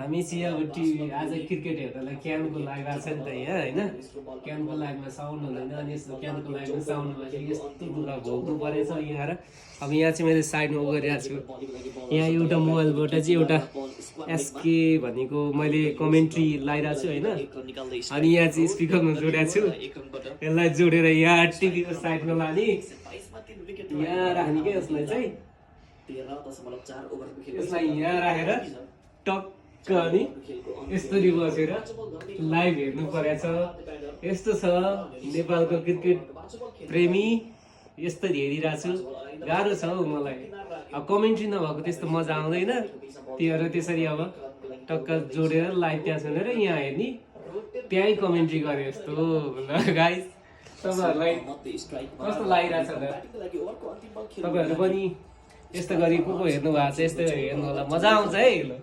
हामी चाहिँ अब टिभी आज क्रिकेट हेर्नलाई क्यानको लागिरहेको छ नि त यहाँ होइन क्यानको लागमा साउन्ड हुँदैन अनि यस्तो क्यानको लागमा साउन्ड हुँदाखेरि यस्तो दुःख भोग्नु परेछ यहाँ र अब यहाँ चाहिँ मैले साइडमा उ गरिरहेको छु यहाँ एउटा मोबाइलबाट चाहिँ एउटा एसके भनेको मैले कमेन्ट्री लगाइरहेको छु होइन अनि यहाँ चाहिँ स्पिकरमा जोडेको छु यसलाई जोडेर यहाँ टिभीको साइडमा लाने यहाँ राख्ने क्या यसलाई चाहिँ यसलाई यहाँ राखेर टक्क अनि यस्तरी बसेर लाइभ हेर्नु परेछ यस्तो छ नेपालको क्रिकेट प्रेमी यस्तरी हेरिरहेको छु गाह्रो छ हौ मलाई अब कमेन्ट्री नभएको त्यस्तो मजा आउँदैन त्योहरू त्यसरी अब टक्क जोडेर लाइभ त्यहाँ सुनेर यहाँ हेर्ने त्यहीँ कमेन्ट्री गरे जस्तो ल गाइस तपाईँहरूलाई कस्तो लागिरहेछ त तपाईँहरू पनि यस्तो गरी को हेर्नु भएको छ यस्तो हेर्नु होला मजा आउँछ है ल